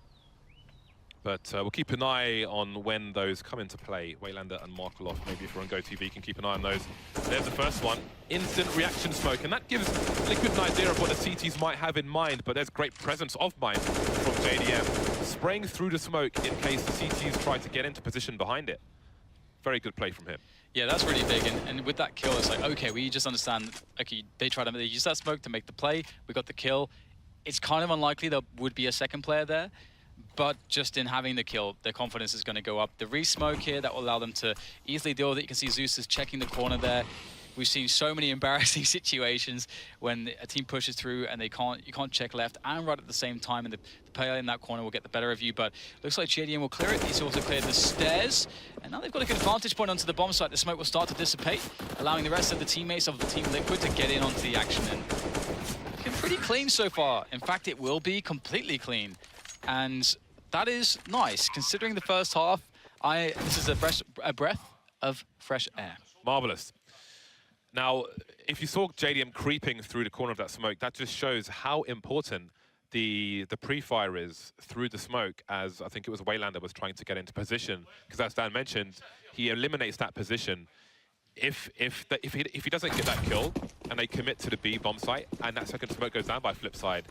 But we'll keep an eye on when those come into play. wayLander and Markeloff, maybe if we're on GoTV, can keep an eye on those. There's the first one. Instant reaction smoke. And that gives Liquid an idea of what the CTs might have in mind. But there's great presence of mind from JDM. Spraying through the smoke in case the CTs try to get into position behind it. Very good play from him. Yeah, that's really big. And with that kill, it's like, okay, we just understand, okay, they use that smoke to make the play. We got the kill. It's kind of unlikely there would be a second player there. But just in having the kill, their confidence is going to go up. The re-smoke here, that will allow them to easily deal with it. You can see zews is checking the corner there. We've seen so many embarrassing situations when a team pushes through and you can't check left and right at the same time, and the player in that corner will get the better of you. But looks like JDM will clear it. He's also cleared the stairs, and now they've got a good vantage point onto the bomb site. The smoke will start to dissipate, allowing the rest of the teammates of the Team Liquid to get in onto the action. And looking pretty clean so far. In fact, it will be completely clean. And that is nice, considering the first half. This is a breath of fresh air. Marvelous. Now, if you saw JDM creeping through the corner of that smoke, that just shows how important the pre-fire is through the smoke, as I think it was wayLander was trying to get into position, because as Dan mentioned, he eliminates that position. If he doesn't get that kill and they commit to the B bomb site and that second smoke goes down by FlipSid,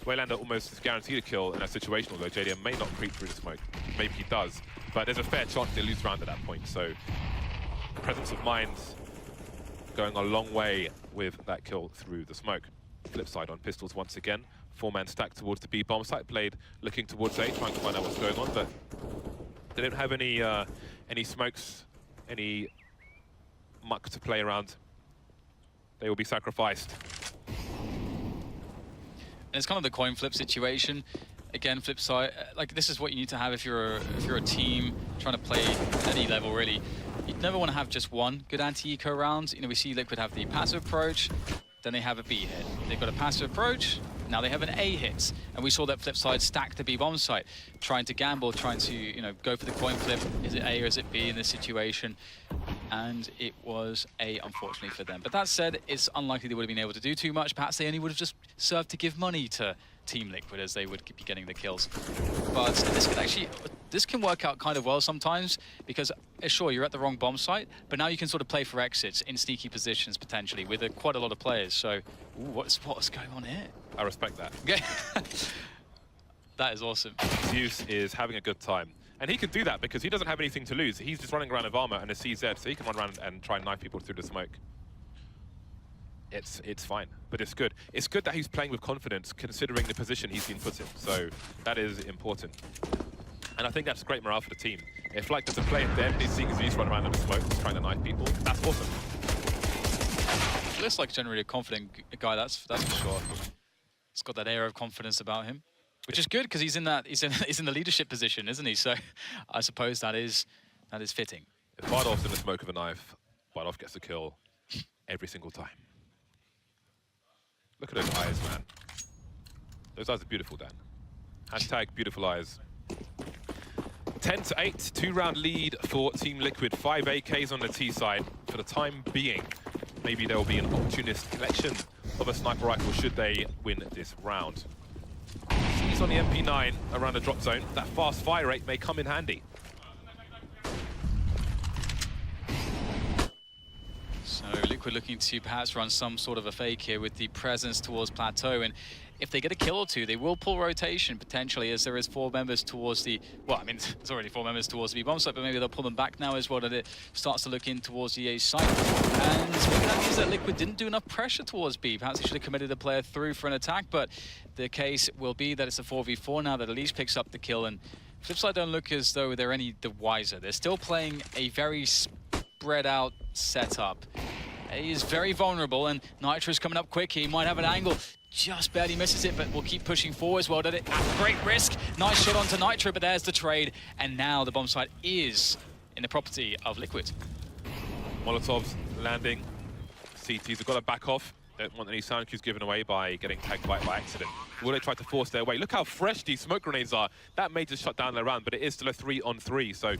wayLander almost is guaranteed a kill in that situation, although JDM may not creep through the smoke. Maybe he does, but there's a fair chance they lose round at that point. So presence of mind going a long way with that kill through the smoke. FlipSid on pistols once again. 4-man stack towards the B bomb site. Blade looking towards A, trying to find out what's going on, but they don't have any smokes, any muck to play around. They will be sacrificed. And it's kind of the coin flip situation. Again, FlipSid, like this is what you need to have if you're a team trying to play at any level, really. You'd never want to have just one good anti-eco round. You know, we see Liquid have the passive approach, then they have a B hit. They've got a passive approach, now they have an A hit. And we saw that FlipSid stack the B bomb site, trying to gamble, trying to, you know, go for the coin flip. Is it A or is it B in this situation? And it was A, unfortunately, for them. But that said, it's unlikely they would have been able to do too much. Perhaps they only would have just served to give money to Team Liquid as they would be getting the kills. But this can work out kind of well sometimes, because sure, you're at the wrong bomb site, but now you can sort of play for exits in sneaky positions potentially with quite a lot of players. So, ooh, what's going on here? I respect that. Okay. That is awesome. zews is having a good time. And he can do that because he doesn't have anything to lose. He's just running around with armor and a CZ, so he can run around and try and knife people through the smoke. It's fine, but it's good. It's good that he's playing with confidence considering the position he's been put in. So that is important. And I think that's great morale for the team. If like there's a player there, he's seeing zews run around in the smoke, trying to knife people, that's awesome. He looks like generally a confident guy, that's for sure. He's got that air of confidence about him, which is good because he's in the leadership position, isn't he? So I suppose that is fitting. If Markeloff's in the smoke of a knife, Markeloff gets the kill every single time. Look at those eyes, man. Those eyes are beautiful, Dan. Hashtag beautiful eyes. 10-8, 2-round lead for Team Liquid. 5 AKs on the T side for the time being. Maybe there will be an opportunist collection of a sniper rifle should they win this round. He's on the MP9 around the drop zone. That fast fire rate may come in handy. So Liquid looking to perhaps run some sort of a fake here with the presence towards Plateau, and if they get a kill or two, they will pull rotation potentially, as there is 4 members towards the, well, I mean, there's already 4 members towards the B-bomb site, but maybe they'll pull them back now as well, that it starts to look in towards the A site. And maybe that means that Liquid didn't do enough pressure towards B. Perhaps they should have committed a player through for an attack, but the case will be that it's a 4v4 now, that EliGe picks up the kill, and FlipSid don't look as though they're any the wiser. They're still playing a very spread out setup. He is very vulnerable, and Nitro's coming up quick. He might have an angle. Just barely misses it, but we'll keep pushing forward as well. Did it at great risk. Nice shot onto Nitro, but there's the trade. And now the bomb site is in the property of Liquid. Molotov's landing. CTs have got to back off. Don't want any sound cues given away by getting tagged by accident. Will they try to force their way? Look how fresh these smoke grenades are. That may just shut down their round, but it is still a 3-on-3, so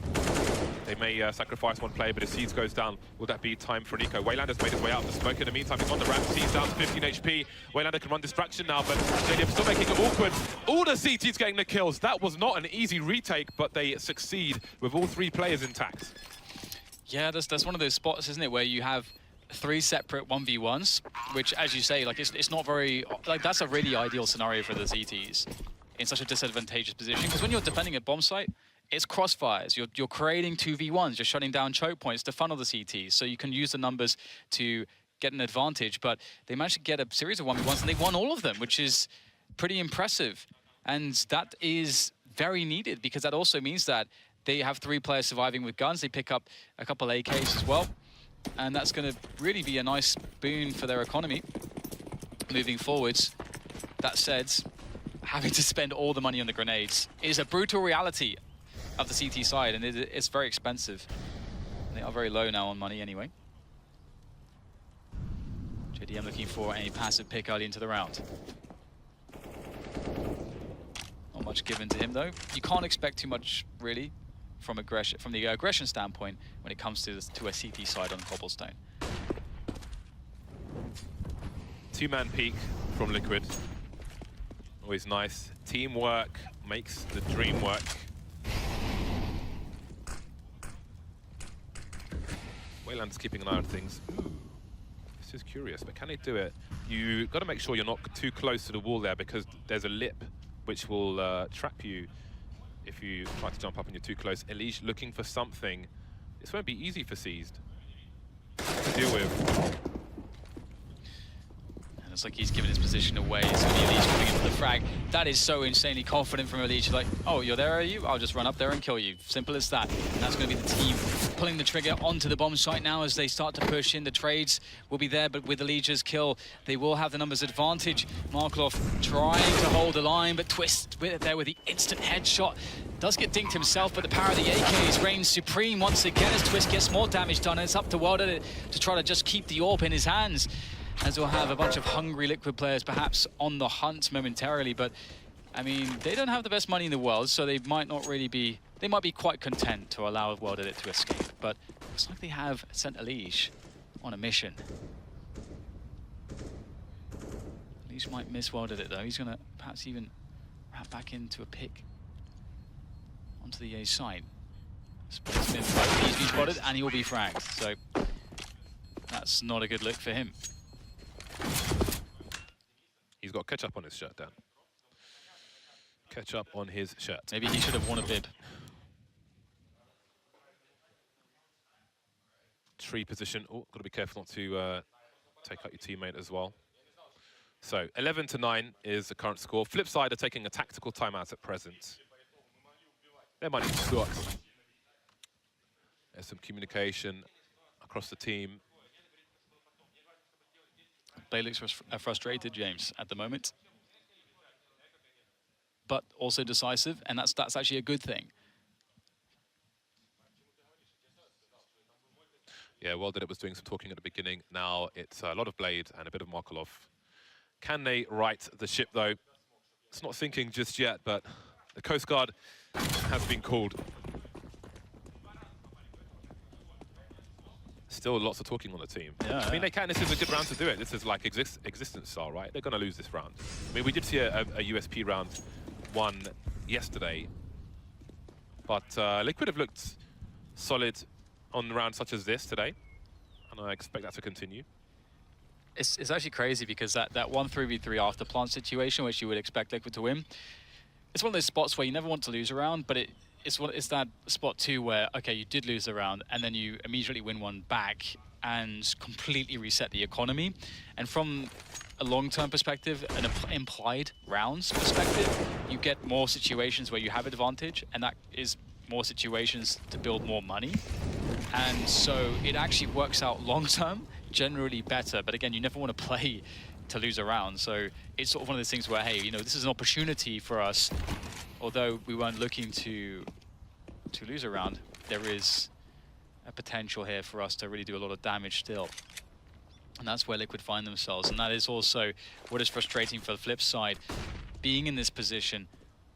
they may sacrifice one player, but if Zews goes down, will that be time for Nico? wayLander's made his way out of the smoke. In the meantime, he's on the ramp. Zews down to 15 HP. wayLander can run distraction now, but JDM still making it awkward. All the CTs getting the kills. That was not an easy retake, but they succeed with all 3 players intact. Yeah, that's one of those spots, isn't it, where you have 3 separate 1v1s, which, as you say, like it's not very, like, that's a really ideal scenario for the CTs in such a disadvantageous position, because when you're defending a bomb site, it's crossfires. You're creating 2v1s, you're shutting down choke points to funnel the CTs, so you can use the numbers to get an advantage. But they managed to get a series of 1v1s, and they won all of them, which is pretty impressive. And that is very needed, because that also means that they have 3 players surviving with guns. They pick up a couple AKs as well. And that's going to really be a nice boon for their economy moving forwards. That said, having to spend all the money on the grenades is a brutal reality of the CT side, and it's very expensive. They are very low now on money anyway. JDM looking for a passive pick early into the round. Not much given to him though. You can't expect too much really from the aggression standpoint when it comes to a CT side on Cobblestone. 2-man peek from Liquid. Always nice. Teamwork makes the dream work. wayLander's keeping an eye on things. Ooh, this is curious, but can they do it? You got to make sure you're not too close to the wall there, because there's a lip which will trap you if you try to jump up and you're too close. EliGe looking for something. This won't be easy for Twistzz to deal with. And it's like he's given his position away. So EliGe coming in for the frag. That is so insanely confident from EliGe. Like, oh, you're there, are you? I'll just run up there and kill you. Simple as that. And that's going to be the team pulling the trigger onto the bomb site now as they start to push in. The trades will be there, but with EliGe's kill, they will have the numbers advantage. Markeloff trying to hold the line, but Twistzz there with the instant headshot. Does get dinked himself, but the power of the AKs reigns supreme once again as Twistzz gets more damage done, and it's up to WorldEdit to try to just keep the AWP in his hands, as we'll have a bunch of hungry Liquid players perhaps on the hunt momentarily. But I mean, they don't have the best money in the world, so they might not really be, they might be quite content to allow WorldEdit to escape. But looks like they have sent EliGe on a mission. EliGe might miss WorldEdit though. He's gonna perhaps even wrap back into a pick onto the A site. He's been spotted and he will be fragged, so that's not a good look for him. He's got ketchup on his shirt, Dan. Ketchup on his shirt. Maybe he should have worn a bib. Tree position. Oh, got to be careful not to take out your teammate as well. So 11-9 is the current score. FlipSid are taking a tactical timeout at present. Their money sucks. There's some communication across the team. They look frustrated, James, at the moment. But also decisive, and that's actually a good thing. Yeah, WorldEdit was doing some talking at the beginning. Now it's a lot of Blade and a bit of Markeloff. Can they right the ship, though? It's not sinking just yet, but the Coast Guard has been called. Still lots of talking on the team. Yeah, I mean, they can. This is a good round to do it. This is like existence style, right? They're going to lose this round. I mean, we did see a USP round one yesterday, but Liquid have looked solid on rounds such as this today, and I expect that to continue. It's actually crazy because that 1-3v3 after plant situation, which you would expect Liquid to win, it's one of those spots where you never want to lose a round, but it's that spot too where, okay, you did lose a round and then you immediately win one back and completely reset the economy. And from a long-term perspective, an implied rounds perspective, you get more situations where you have advantage, and that is more situations to build more money. And so it actually works out long-term generally better. But again, you never want to play to lose a round. So it's sort of one of those things where, hey, you know, this is an opportunity for us. Although we weren't looking to lose a round, there is a potential here for us to really do a lot of damage still. And that's where Liquid find themselves. And that is also what is frustrating for the flip side, being in this position,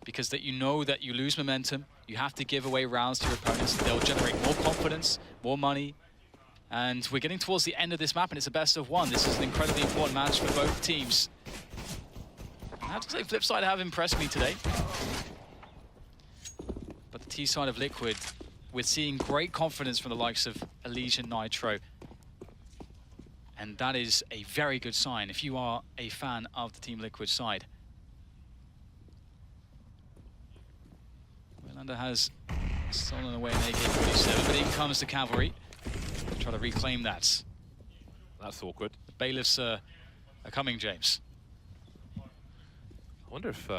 because that you know that you lose momentum, you have to give away rounds to your opponents. They'll generate more confidence, more money. And we're getting towards the end of this map, and it's a best of one. This is an incredibly important match for both teams. I have to say, FlipSid have impressed me today. But the T side of Liquid, we're seeing great confidence from the likes of EliGe and Nitro. And that is a very good sign if you are a fan of the Team Liquid side. wayLander has stolen away an AK-47, but in comes the cavalry to try to reclaim that. That's awkward. The bailiffs are coming, James. I wonder if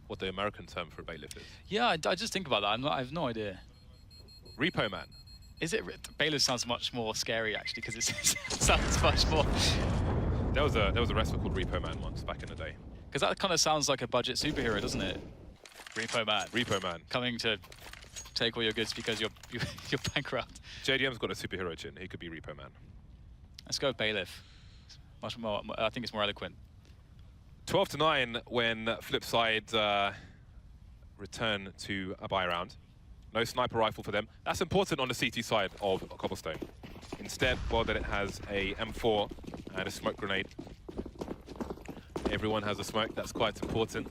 what the American term for a bailiff is. Yeah, I just think about that. I have no idea. Repo man. Is it? Bailiff sounds much more scary, actually, because it sounds much more... There was a wrestler called Repo Man once, back in the day. Because that kind of sounds like a budget superhero, doesn't it? Repo Man. Repo Man. Coming to take all your goods because you're bankrupt. JDM's got a superhero chin. He could be Repo Man. Let's go with Bailiff. Much more, I think it's more eloquent. 12-9 when FlipSid return to a buy round. No sniper rifle for them. That's important on the CT side of Cobblestone. Instead, WorldEdit has a M4 and a smoke grenade. Everyone has a smoke. That's quite important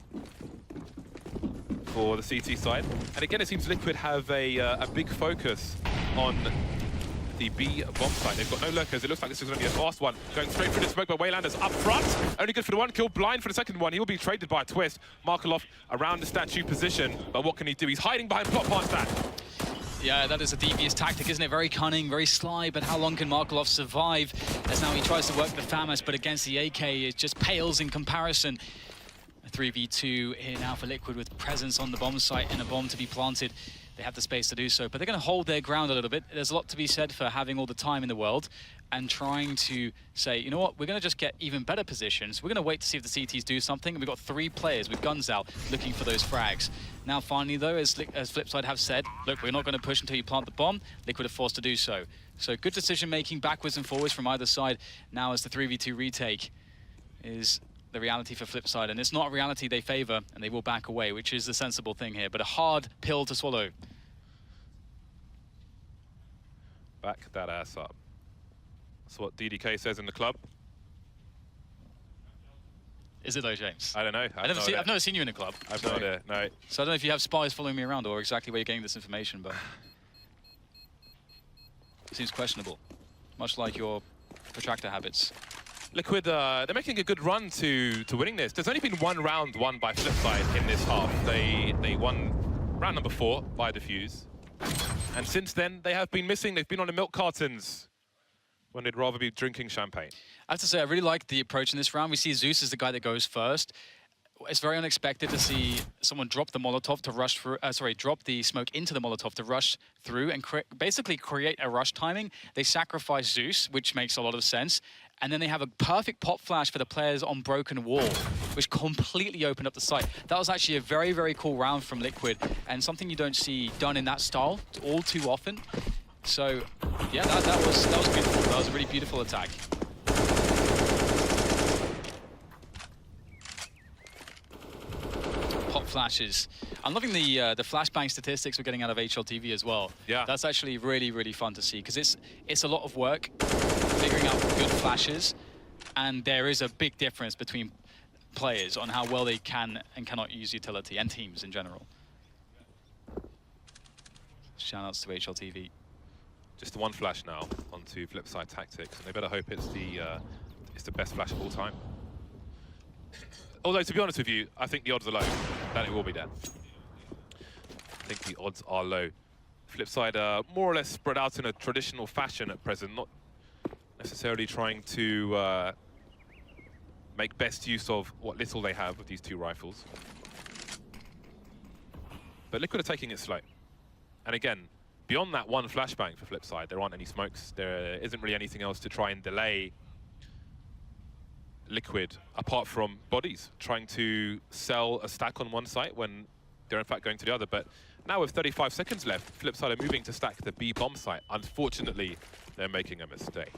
for the CT side. And again, it seems Liquid have a big focus on the B bomb site. They've got no lurkers. It looks like this is going to be a fast one. Going straight through the smoke, but wayLander's up front. Only good for the one kill, blind for the second one. He will be traded by Twistzz. Markeloff around the statue position. But what can he do? He's hiding behind plot past that. Yeah, that is a devious tactic, isn't it? Very cunning, very sly, but how long can Markeloff survive? As now he tries to work the FAMAS, but against the AK, it just pales in comparison. A 3v2 here now for Liquid with presence on the bomb site and a bomb to be planted. They have the space to do so, but they're going to hold their ground a little bit. There's a lot to be said for having all the time in the world and trying to say, you know what, we're going to just get even better positions. We're going to wait to see if the CTs do something. And we've got 3 players with guns out looking for those frags. Now, finally, though, as FlipSid have said, look, we're not going to push until you plant the bomb. Liquid are forced to do so. So good decision-making backwards and forwards from either side. Now as the 3v2 retake is the reality for FlipSid, and it's not a reality they favor, and they will back away, which is the sensible thing here, but a hard pill to swallow. Back that ass up. That's what DDK says in the club. Is it though, James? I don't know. I've never seen you in a club. I've no idea, no. So I don't know if you have spies following me around or exactly where you're getting this information, but it seems questionable, much like your protractor habits. Liquid, they're making a good run to winning this. There's only been one round won by FlipSid in this half. They won round number 4 by defuse. And since then, they have been missing. They've been on the milk cartons when they'd rather be drinking champagne. I have to say, I really like the approach in this round. We see zews as the guy that goes first. It's very unexpected to see someone drop the Molotov to rush through, drop the smoke into the Molotov to rush through and basically create a rush timing. They sacrifice zews, which makes a lot of sense. And then they have a perfect pop flash for the players on Broken Wall, which completely opened up the site. That was actually a very, very cool round from Liquid, and something you don't see done in that style all too often. So, yeah, that was beautiful. That was a really beautiful attack. Pop flashes. I'm loving the flashbang statistics we're getting out of HLTV as well. Yeah. That's actually really, really fun to see, because it's a lot of work figuring out good flashes, and there is a big difference between players on how well they can and cannot use utility, and teams in general. Shoutouts to HLTV. Just the one flash now onto FlipSid Tactics, and they better hope it's the best flash of all time. Although, to be honest with you, I think the odds are low that it will be dead. I think the odds are low. FlipSid are more or less spread out in a traditional fashion at present, not necessarily trying to make best use of what little they have with these two rifles. But Liquid are taking it slow. And again, beyond that one flashbang for FlipSid, there aren't any smokes. There isn't really anything else to try and delay Liquid, apart from bodies, trying to sell a stack on one site when they're in fact going to the other. But now with 35 seconds left, FlipSid are moving to stack the B bomb site. Unfortunately, they're making a mistake.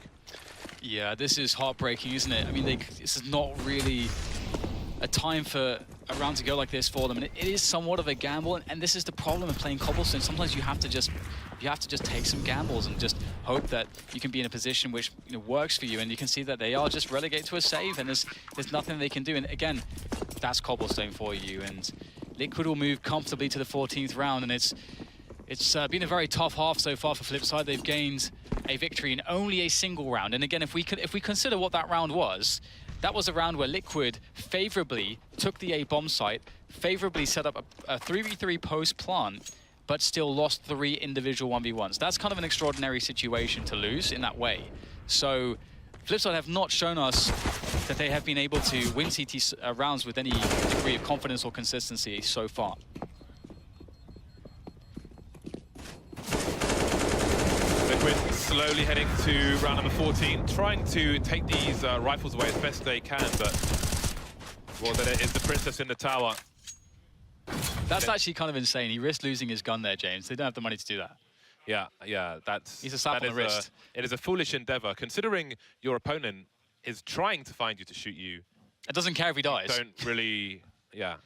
Yeah, this is heartbreaking, isn't it? I mean, this is not really a time for a round to go like this for them, and it is somewhat of a gamble. And this is the problem of playing Cobblestone. Sometimes you have to just take some gambles and just hope that you can be in a position which works for you. And you can see that they are just relegated to a save, and there's nothing they can do. And again, that's Cobblestone for you. And Liquid will move comfortably to the 14th round, and it's been a very tough half so far for FlipSid. They've gained a victory in only a single round. And again, if we consider what that round was, that was a round where Liquid favorably took the A bomb site, favorably set up a 3v3 post plant, but still lost 3 individual 1v1s. That's kind of an extraordinary situation to lose in that way. So FlipSid have not shown us that they have been able to win CT rounds with any degree of confidence or consistency so far. Liquid slowly heading to round number 14, trying to take these rifles away as best they can, but WorldEdit is the princess in the tower. That's actually kind of insane. He risked losing his gun there, James. They don't have the money to do that. Yeah, He's a slap on the wrist. It is a foolish endeavor, considering your opponent is trying to find you to shoot you. It doesn't care if he dies. Don't really, yeah.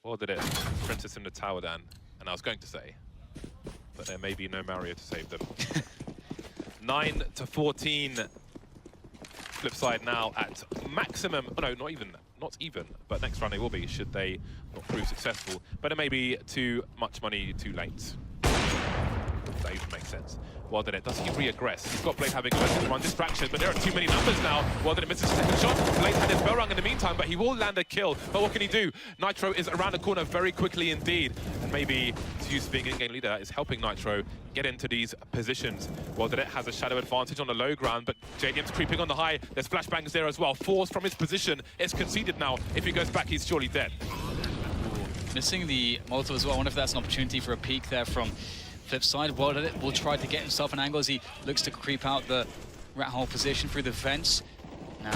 WorldEdit, princess in the tower, Dan. And I was going to say, but there may be no Mario to save them. 9 to 14. FlipSid now at maximum. Oh, no, not even. But next round they will be, should they not prove successful. But it may be too much money too late. If that even makes sense. WorldEdit, does he re-aggress? He's got Blade having a run distraction, but there are too many numbers now. WorldEdit misses his second shot. Blade had his bell rung in the meantime, but he will land a kill. But what can he do? Nitro is around the corner very quickly indeed. And maybe zews being in-game leader is helping Nitro get into these positions. WorldEdit has a shadow advantage on the low ground, but JDM's creeping on the high. There's flashbangs there as well. Force from his position. It's conceded now. If he goes back, he's surely dead. Ooh, missing the Molotov as well. I wonder if that's an opportunity for a peek there from FlipSid. WorldEdit will try to get himself an angle as he looks to creep out the rat hole position through the fence. Now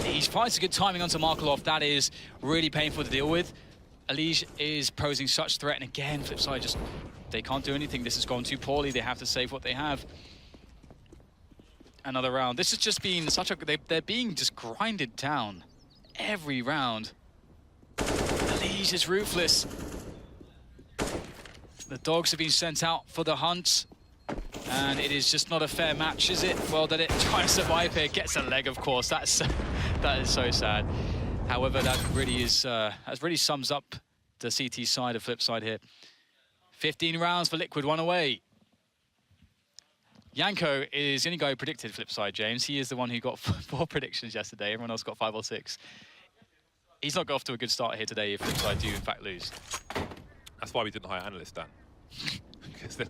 he finds a good timing onto Markeloff. That is really painful to deal with. EliGe is posing such threat, and again, FlipSid just, they can't do anything. This has gone too poorly. They have to save what they have. Another round. This has just been such a, they're being just grinded down every round. EliGe is ruthless. The dogs have been sent out for the hunt, and it is just not a fair match, is it? WorldEdit trying to survive here, gets a leg, of course. That is so sad. However, that really sums up the CT side of FlipSid here. 15 rounds for Liquid, 1 away. Yanko is the only guy who predicted FlipSid, James. He is the one who got 4 predictions yesterday. Everyone else got 5 or 6. He's not got off to a good start here today if FlipSid do in fact lose. That's why we didn't hire analysts, Dan. Because they're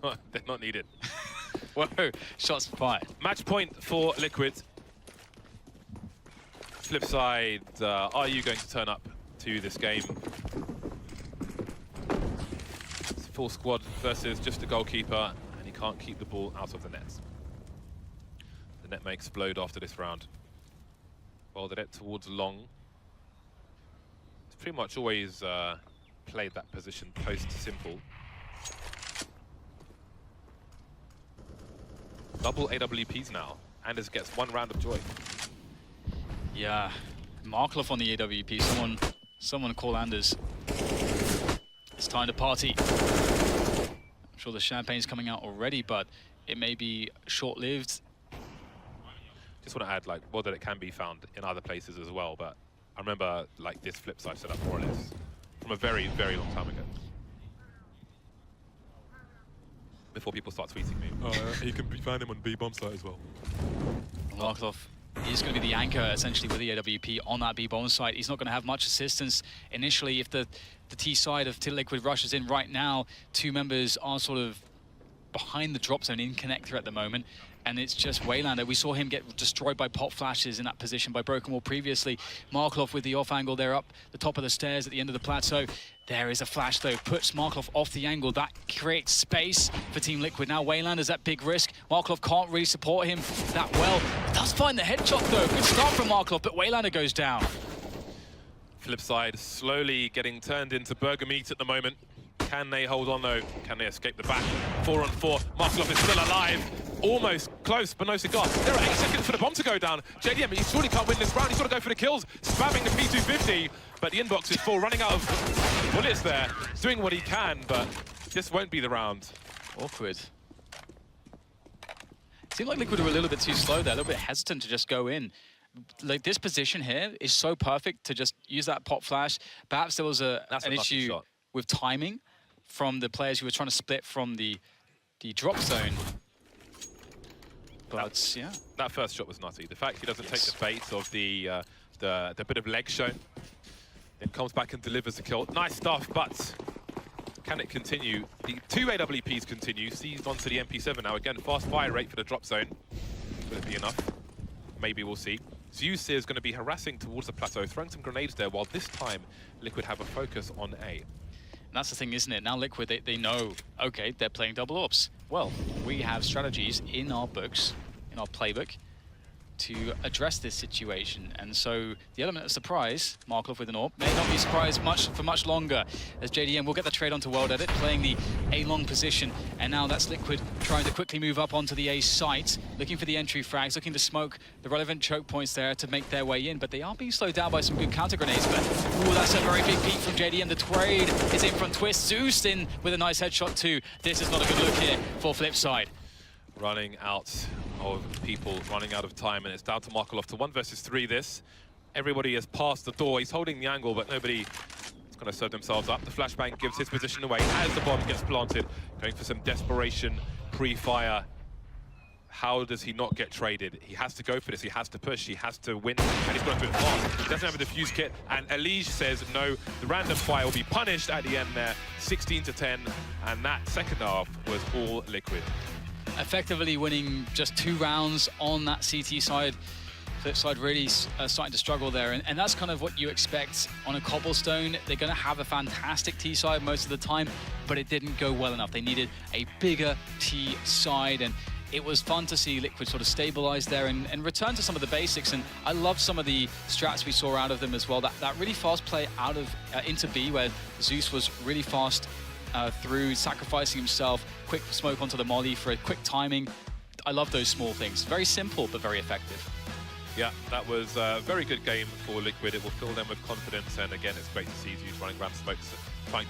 not needed. Whoa, shots fired. Match point for Liquid. FlipSid, are you going to turn up to this game? It's a full squad versus just a goalkeeper, and he can't keep the ball out of the net. The net may explode after this round. WorldEdit towards long. It's pretty much always played that position post-simple. Double AWPs now. Anders gets 1 round of joy. Yeah, Markeloff on the AWP. Someone call Anders. It's time to party. I'm sure the champagne's coming out already, but it may be short-lived. Just want to add, like, well, that it can be found in other places as well, but I remember, like, this FlipSid setup more or less from a very, very long time ago. before people start tweeting me. He can find him on B-bomb site as well. Markeloff is going to be the anchor, essentially, with the AWP on that B-bomb site. He's not going to have much assistance initially. If the T side of Liquid rushes in right now, two members are sort of behind the drop zone in connector at the moment, and it's just wayLander. We saw him get destroyed by pop flashes in that position by Broken Wall previously. Markeloff with the off angle there up the top of the stairs at the end of the plateau. There is a flash though, puts Markeloff off the angle. That creates space for Team Liquid. Now wayLander's at big risk. Markeloff can't really support him that well. Does find the headshot though. Good start from Markeloff, but wayLander goes down. FlipSid slowly getting turned into burger meat at the moment. Can they hold on though? Can they escape the back? 4 on 4. Markeloff is still alive. Almost close, but no cigar. There are 8 seconds for the bomb to go down. JDM, he surely can't win this round. He's got to go for the kills. Spamming the P250, but the inbox is full. Running out of bullets there. Doing what he can, but this won't be the round. Awkward. Seemed like Liquid were a little bit too slow there, a little bit hesitant to just go in. Like, this position here is so perfect to just use that pop flash. Perhaps there was an issue with timing from the players who were trying to split from the drop zone. But yeah, that first shot was nutty. The fact he doesn't take the bait of the bit of leg show, then comes back and delivers the kill. Nice stuff, but can it continue? The 2 AWPs continue. Seized onto the MP7 now. Again, fast fire rate for the drop zone. Will it be enough? Maybe we'll see. Zews is going to be harassing towards the plateau, throwing some grenades there, while this time Liquid have a focus on A. And that's the thing, isn't it? Now Liquid, they know, okay, they're playing double ops. Well, we have strategies in our books, in our playbook, to address this situation. And so the element of surprise, Markeloff with an AWP, may not be surprised for much longer, as JDM will get the trade onto WorldEdit, playing the A-long position. And now that's Liquid trying to quickly move up onto the A site, looking for the entry frags, looking to smoke the relevant choke points there to make their way in. But they are being slowed down by some good counter grenades. But ooh, that's a very big peek from JDM. The trade is in from Twistzz. Zeus in with a nice headshot too. This is not a good look here for FlipSid. Running out of people, running out of time, and it's down to Markeloff to 1 versus 3 this. Everybody has passed the door. He's holding the angle, but nobody is going to serve themselves up. The flashbang gives his position away as the bomb gets planted. Going for some desperation pre-fire. How does he not get traded? He has to go for this. He has to push. He has to win, and he's got to do it fast. He doesn't have a defuse kit, and EliGe says no. The random fire will be punished at the end there, 16-10, and that second half was all Liquid. Effectively winning just 2 rounds on that CT side. FlipSid really starting to struggle there, and that's kind of what you expect on a Cobblestone. They're going to have a fantastic T side most of the time, but it didn't go well enough. They needed a bigger T side, and it was fun to see Liquid sort of stabilize there and return to some of the basics. And I love some of the strats we saw out of them as well. That really fast play out of into B, where Zeus was really fast through, sacrificing himself, quick smoke onto the molly for a quick timing. I love those small things. Very simple, but very effective. Yeah, that was a very good game for Liquid. It will fill them with confidence, and again, it's great to see you running around smokes, trying to